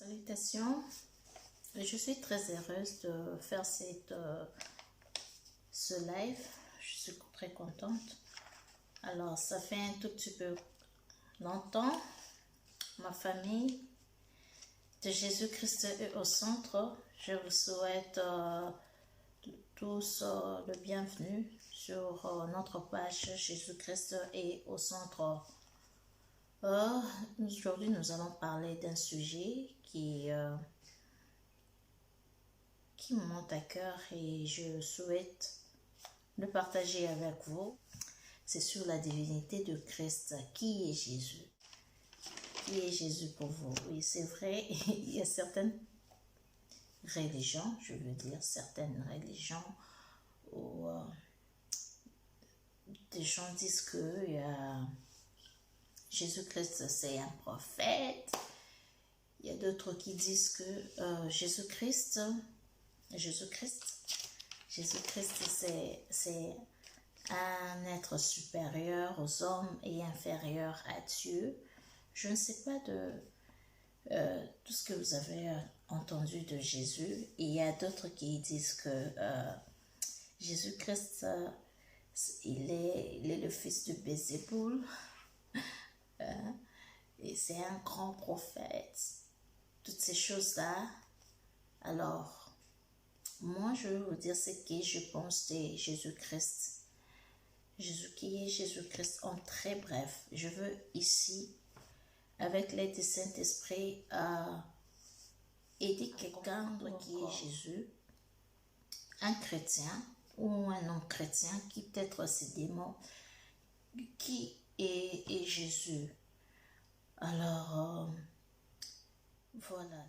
Salutations, je suis très heureuse de faire ce live, je suis très contente. Alors ça fait un tout petit peu longtemps, ma famille de Jésus-Christ est au centre. Je vous souhaite tous le bienvenu sur notre page Jésus-Christ est au centre. Aujourd'hui, nous allons parler d'un sujet qui me monte à cœur et je souhaite le partager avec vous. C'est sur la divinité de Christ. Qui est Jésus? Qui est Jésus pour vous? Oui, c'est vrai, il y a certaines religions, je veux dire, certaines religions où des gens disent que Jésus-Christ c'est un prophète. Il y a d'autres qui disent que Jésus-Christ c'est un être supérieur aux hommes et inférieur à Dieu. Je ne sais pas de tout ce que vous avez entendu de Jésus. Et il y a d'autres qui disent que Jésus-Christ, il est le fils de Bézéboul. Et c'est un grand prophète. Toutes ces choses-là. Alors, moi, je vais vous dire ce que je pense de Jésus-Christ. Qui est Jésus-Christ en très bref. Je veux ici, avec l'aide du Saint-Esprit, aider quelqu'un qui est Jésus, un chrétien ou un non-chrétien qui peut-être ces démons, qui est Jésus. Alors, voilà.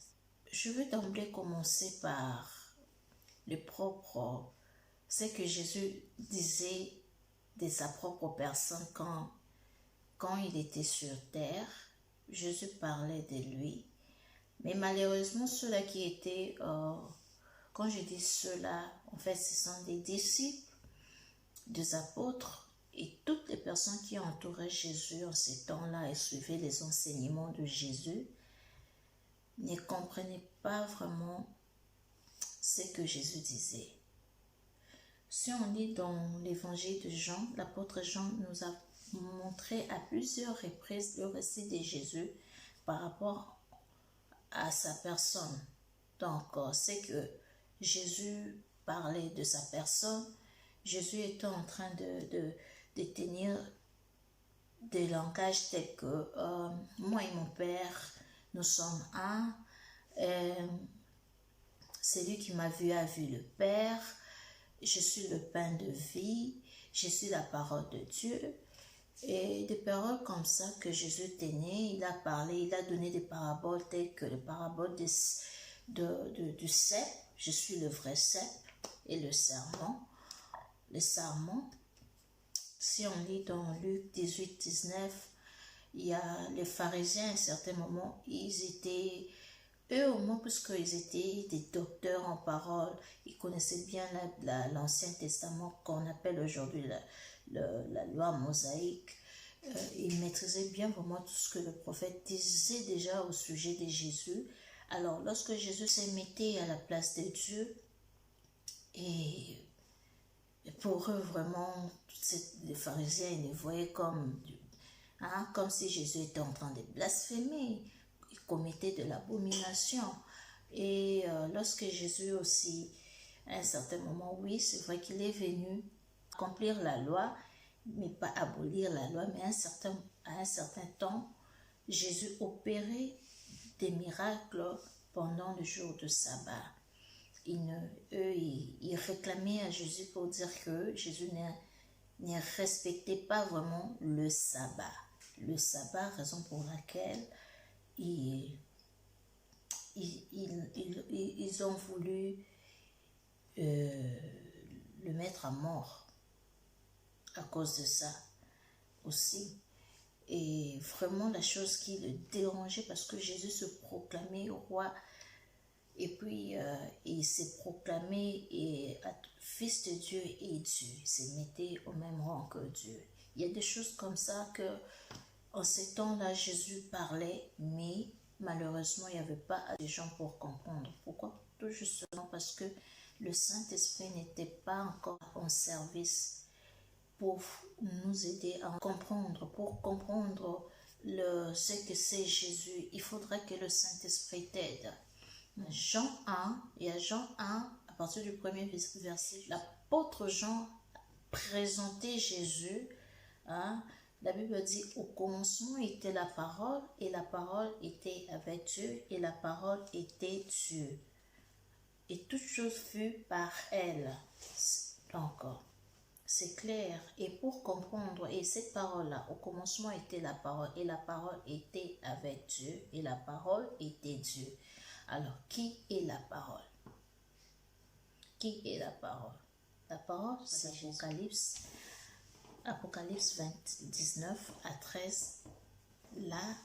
Je veux d'emblée commencer par ce que Jésus disait de sa propre personne quand il était sur terre. Jésus parlait de lui. Mais malheureusement, ceux-là qui étaient, quand je dis ceux-là, en fait, ce sont des disciples, des apôtres, et toutes les personnes qui entouraient Jésus en ces temps-là et suivaient les enseignements de Jésus ne comprenaient pas vraiment ce que Jésus disait. Si on lit dans l'évangile de Jean, l'apôtre Jean nous a montré à plusieurs reprises le récit de Jésus par rapport à sa personne. Donc, c'est que Jésus parlait de sa personne. Jésus était en train de tenir des langages tels que moi et mon Père, nous sommes un. Celui qui m'a vu a vu le Père. Je suis le pain de vie. Je suis la parole de Dieu. Et des paroles comme ça que Jésus tenait, il a parlé, il a donné des paraboles telles que les paraboles du cep. Je suis le vrai cep et le serment. Le serment. Si on lit dans Luc 18, 19, il y a les pharisiens à un certain moment, ils étaient, eux au moins, puisqu'ils étaient des docteurs en parole, ils connaissaient bien l'Ancien Testament qu'on appelle aujourd'hui la loi mosaïque. Ils maîtrisaient bien vraiment tout ce que le prophète disait déjà au sujet de Jésus. Alors, lorsque Jésus se mettait à la place de Dieu, et pour eux, vraiment, les pharisiens, ils les voyaient comme si Jésus était en train de blasphémer. Il commettait de l'abomination. Et lorsque Jésus aussi, à un certain moment, oui, c'est vrai qu'il est venu accomplir la loi, mais pas abolir la loi, mais à un certain temps, Jésus opérait des miracles pendant le jour de sabbat. Ils réclamaient à Jésus pour dire que Jésus ne respectait pas vraiment le sabbat. Le sabbat, raison pour laquelle ils ont voulu le mettre à mort à cause de ça aussi. Et vraiment la chose qui le dérangeait, parce que Jésus se proclamait roi. Et puis, il s'est proclamé fils de Dieu et Dieu. Il se mettait au même rang que Dieu. Il y a des choses comme ça que, en ces temps-là, Jésus parlait, mais malheureusement, il n'y avait pas des gens pour comprendre. Pourquoi? Tout justement parce que le Saint-Esprit n'était pas encore en service pour nous aider à comprendre. Pour comprendre ce que c'est Jésus, il faudrait que le Saint-Esprit t'aide. Jean 1, il y a Jean 1, à partir du premier verset, l'apôtre Jean présentait Jésus. La Bible dit, au commencement était la parole, et la parole était avec Dieu, et la parole était Dieu. Et toute chose fut par elle. Donc, c'est clair. Et pour comprendre, et cette parole-là, au commencement était la parole, et la parole était avec Dieu, et la parole était Dieu. Alors, qui est la parole? Qui est la parole? La parole, c'est Apocalypse 19 à 13. Là,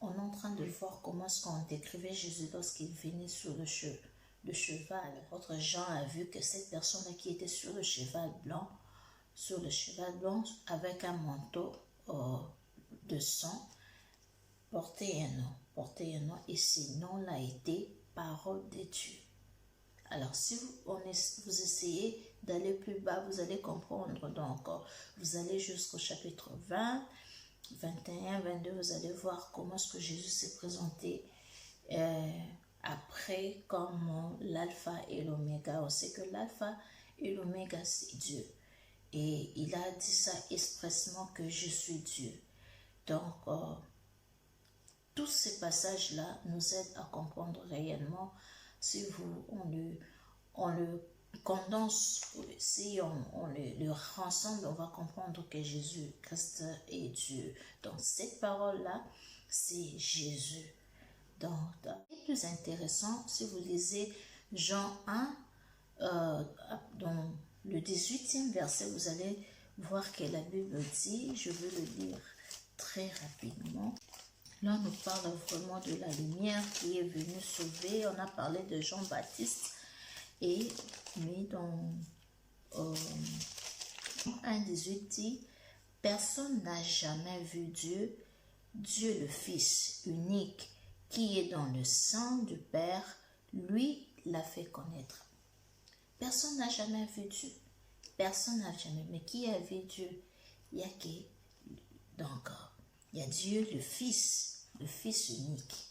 on est en train de voir comment est-ce qu'on décrivait Jésus lorsqu'il venait sur le cheval. Autre Jean a vu que cette personne-là qui était sur le cheval blanc, avec un manteau de sang, portait un nom, et ce nom-là était parole de Dieu. Alors, si vous essayez d'aller plus bas, vous allez comprendre. Donc, vous allez jusqu'au chapitre 20, 21, 22, vous allez voir comment est-ce que Jésus s'est présenté après comme l'alpha et l'oméga. On sait que l'alpha et l'oméga, c'est Dieu. Et il a dit ça expressément que je suis Dieu. Donc, tous ces passages-là nous aident à comprendre réellement. Si on le condense, si on le rassemble, on va comprendre que Jésus-Christ est Dieu. Donc, cette parole-là, c'est Jésus. Donc, le plus intéressant, si vous lisez Jean 1, dans le 18e verset, vous allez voir que la Bible dit, je vais le lire très rapidement. Là, on nous parle vraiment de la lumière qui est venue sauver. On a parlé de Jean-Baptiste. Mais dans 1,18 dit, personne n'a jamais vu Dieu, Dieu le Fils unique, qui est dans le sein du Père, lui l'a fait connaître. Personne n'a jamais vu Dieu. Personne n'a jamais. Mais qui a vu Dieu? Il y a qui? Donc, il y a Dieu le Fils unique.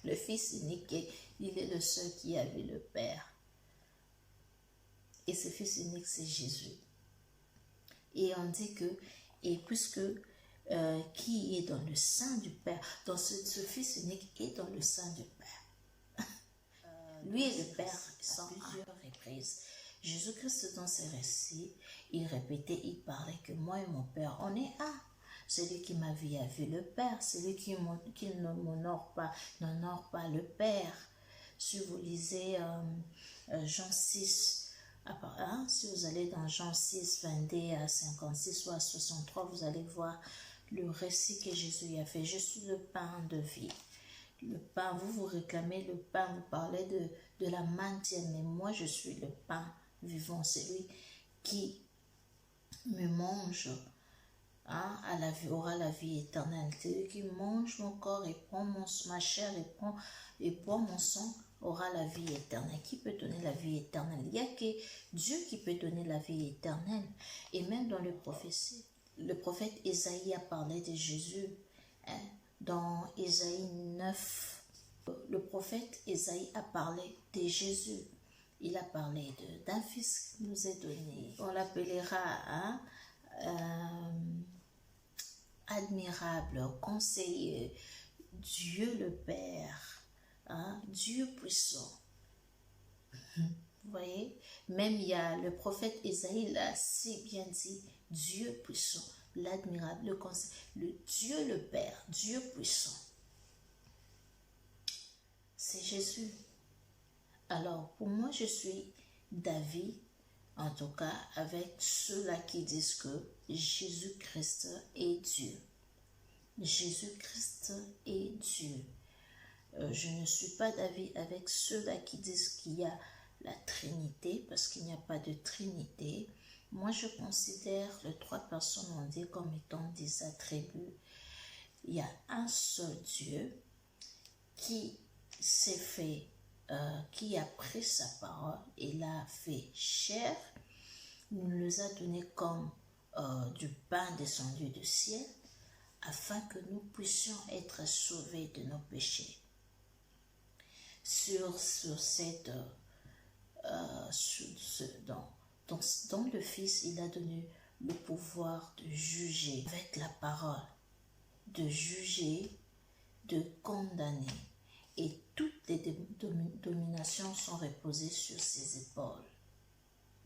Le Fils unique, il est le seul qui a vu le Père. Et ce Fils unique, c'est Jésus. Et on dit que, et puisque qui est dans le sein du Père, donc ce Fils unique est dans le sein du Père. Lui et le Père sont à plusieurs reprises. Jésus-Christ, dans ses récits, il répétait, il parlait que moi et mon Père, on est un. Celui qui m'a vu a vu le Père. Celui qui ne m'honore pas, n'honore pas le Père. Si vous lisez Jean 6, si vous allez dans Jean 6, 22 à 56 ou à 63, vous allez voir le récit que Jésus a fait. Je suis le pain de vie. Le pain, vous réclamez le pain, vous parlez de la maintien, mais moi je suis le pain vivant. Celui qui me mange aura la vie éternelle. Celui qui mange mon corps et prend ma chair et boit mon sang aura la vie éternelle. Qui peut donner la vie éternelle? Il n'y a que Dieu qui peut donner la vie éternelle. Et même dans les prophéties, le prophète Ésaïe a parlé de Jésus. Dans Ésaïe 9, le prophète Ésaïe a parlé de Jésus. Il a parlé d'un fils qui nous est donné. On l'appellera admirable, conseiller, Dieu le Père, Dieu puissant. Vous voyez, même il y a le prophète Ésaïe l'a si bien dit, Dieu puissant, l'admirable, le conseiller, le Dieu le Père, Dieu puissant. C'est Jésus. Alors, pour moi, je suis d'avis, en tout cas, avec ceux-là qui disent que Jésus-Christ est Dieu. Jésus-Christ est Dieu. Je ne suis pas d'avis avec ceux-là qui disent qu'il y a la Trinité, parce qu'il n'y a pas de Trinité. Moi, je considère les trois personnes en Dieu comme étant des attributs. il y a un seul Dieu qui s'est fait, qui a pris sa parole et l'a fait chair, il nous les a donné comme du pain descendu du ciel, afin que nous puissions être sauvés de nos péchés. Dans le Fils, il a donné le pouvoir de juger avec la parole, de juger, de condamner. Et toutes les dominations sont reposées sur ses épaules.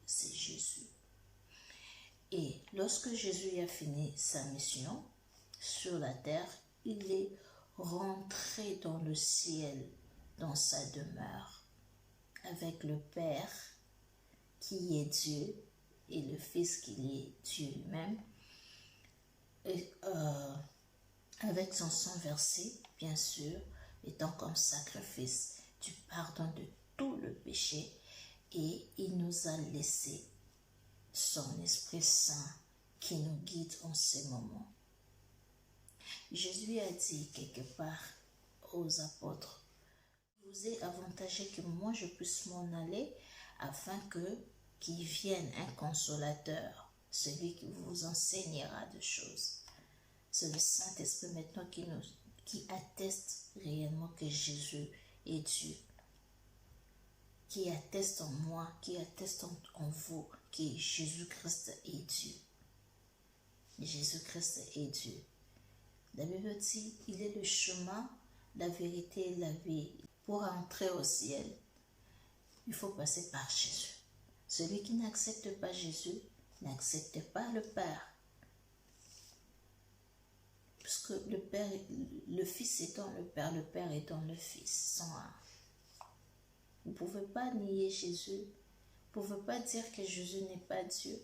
C'est Jésus. Et lorsque Jésus a fini sa mission sur la terre, il est rentré dans le ciel, dans sa demeure, avec le Père qui est Dieu et le Fils qui est Dieu lui-même, et avec son sang versé, bien sûr, étant comme sacrifice du pardon de tout le péché, et il nous a laissé son Esprit Saint qui nous guide en ces moments. Jésus a dit quelque part aux apôtres, « Vous est avantagé que moi je puisse m'en aller afin qu'il vienne un consolateur, celui qui vous enseignera des choses. » C'est le Saint-Esprit maintenant qui atteste réellement que Jésus est Dieu, qui atteste en moi, qui atteste en vous, que Jésus-Christ est Dieu. Jésus-Christ est Dieu. La Bible dit, il est le chemin, la vérité et la vie. Pour entrer au ciel, il faut passer par Jésus. Celui qui n'accepte pas Jésus n'accepte pas le Père. Puisque le Père, le Fils est dans le Père est dans le Fils, sont un. Vous ne pouvez pas nier Jésus. Vous ne pouvez pas dire que Jésus n'est pas Dieu.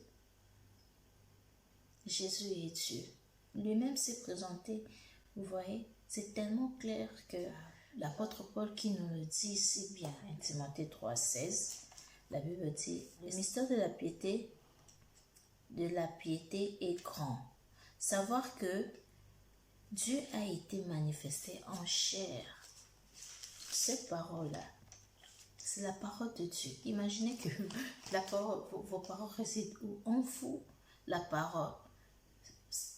Jésus est Dieu. Lui-même s'est présenté. Vous voyez, c'est tellement clair que l'apôtre Paul qui nous le dit si bien, 1 Timothée 3,16, la Bible dit, le mystère de la piété est grand. Savoir que Dieu a été manifesté en chair. Cette parole-là, c'est la parole de Dieu. Imaginez que vos paroles résident où? En vous, la parole.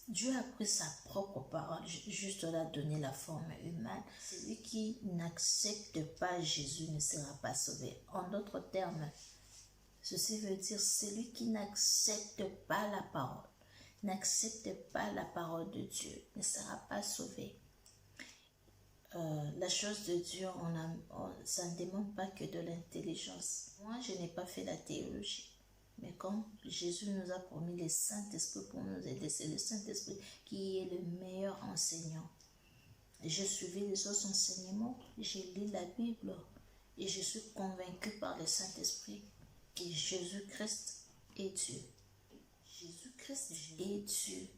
Dieu a pris sa propre parole, juste l'a donné la forme humaine. Celui qui n'accepte pas Jésus ne sera pas sauvé. En d'autres termes, ceci veut dire celui qui n'accepte pas la parole, n'accepte pas la parole de Dieu, ne sera pas sauvé. La chose de Dieu, ça ne demande pas que de l'intelligence. Moi, je n'ai pas fait la théologie. Mais comme Jésus nous a promis le Saint-Esprit pour nous aider, c'est le Saint-Esprit qui est le meilleur enseignant. J'ai suivi les autres enseignements, j'ai lu la Bible et je suis convaincue par le Saint-Esprit que Jésus-Christ est Dieu. Jésus-Christ est Dieu.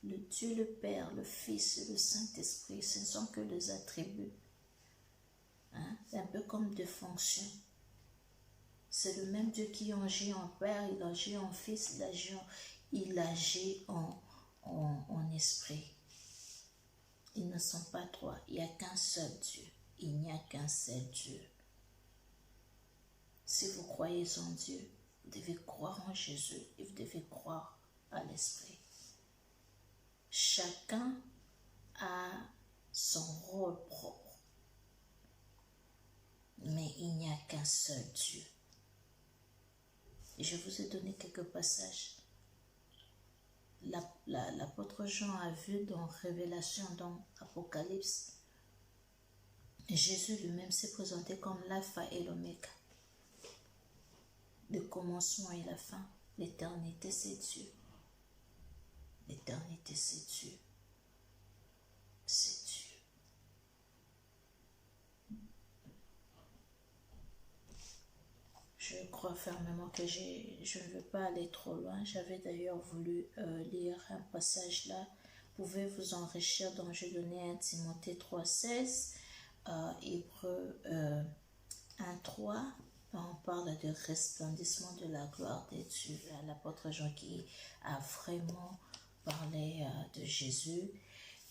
Le Dieu le Père, le Fils et le Saint-Esprit, ce ne sont que les attributs. C'est un peu comme des fonctions. C'est le même Dieu qui agit en Père, il agit en Fils, il agit en Esprit. Ils ne sont pas trois, il n'y a qu'un seul Dieu. Il n'y a qu'un seul Dieu. Si vous croyez en Dieu, vous devez croire en Jésus et vous devez croire à l'Esprit. Chacun a son rôle propre, mais il n'y a qu'un seul Dieu. Et je vous ai donné quelques passages. L'apôtre Jean a vu dans Révélation, dans Apocalypse, Jésus lui-même s'est présenté comme l'alpha et l'oméga. Le commencement et la fin. L'éternité, c'est Dieu. L'éternité, c'est Dieu. C'est Dieu. Je crois fermement que je ne veux pas aller trop loin. J'avais d'ailleurs voulu lire un passage là. Vous pouvez vous enrichir dont j'ai donné 1 Timothée 3,16, Hébreux 1,3. On parle de resplendissement de la gloire de Dieu. L'apôtre Jean qui a vraiment parlé de Jésus.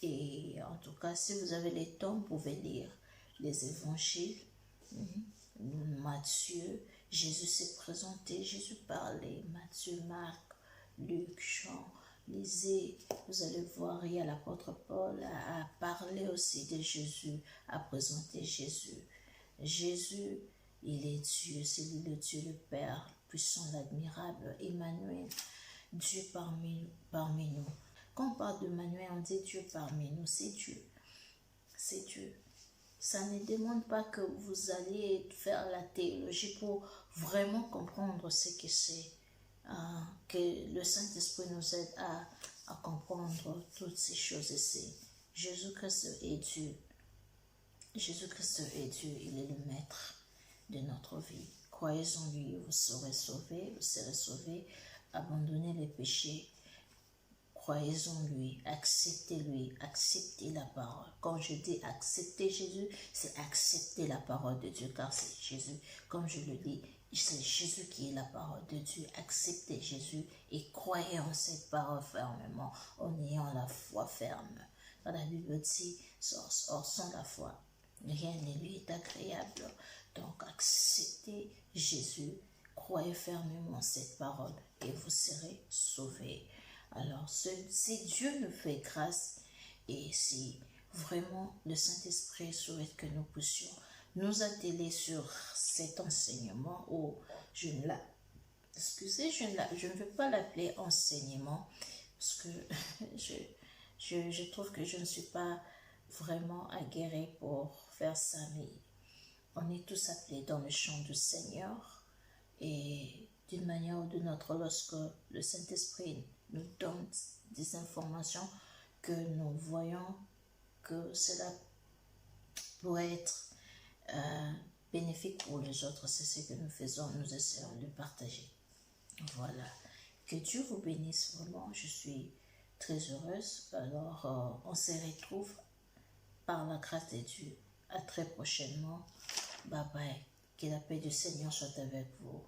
Et en tout cas, si vous avez le temps, vous pouvez lire les évangiles. Matthieu, Jésus s'est présenté, Jésus parlait. Matthieu, Marc, Luc, Jean, lisez. Vous allez voir, il y a l'apôtre Paul à parler aussi de Jésus, à présenter Jésus. Jésus, il est Dieu, c'est lui le Dieu, le Père, puissant, l'admirable, Emmanuel, Dieu parmi nous. Quand on parle d'Emmanuel, on dit Dieu parmi nous, c'est Dieu. C'est Dieu. Ça ne demande pas que vous alliez faire la théologie pour vraiment comprendre ce que c'est. Que le Saint-Esprit nous aide à comprendre toutes ces choses ici. Jésus-Christ est Dieu. Jésus-Christ est Dieu, il est le maître de notre vie. Croyez en lui, vous serez sauvés, vous serez sauvés. Abandonnez les péchés. Croyez en lui, acceptez-lui, acceptez la parole. Quand je dis accepter Jésus, c'est accepter la parole de Dieu, car c'est Jésus, comme je le dis, c'est Jésus qui est la parole de Dieu. Acceptez Jésus et croyez en cette parole fermement, en ayant la foi ferme. Dans la Bible dit, or sans la foi, rien ne lui est agréable. Donc acceptez Jésus, croyez fermement cette parole et vous serez sauvés. Alors, si Dieu nous fait grâce et si vraiment le Saint-Esprit souhaite que nous puissions nous atteler sur cet enseignement, ou je ne veux pas l'appeler enseignement parce que je trouve que je ne suis pas vraiment aguerrie pour faire ça, mais on est tous appelés dans le champ du Seigneur et d'une manière ou d'une autre, lorsque le Saint-Esprit nous donne des informations que nous voyons que cela pourrait être bénéfique pour les autres, c'est ce que nous faisons, nous essayons de partager. Voilà, que Dieu vous bénisse vraiment, je suis très heureuse. Alors on se retrouve par la grâce de Dieu, à très prochainement. Bye bye, que la paix du Seigneur soit avec vous.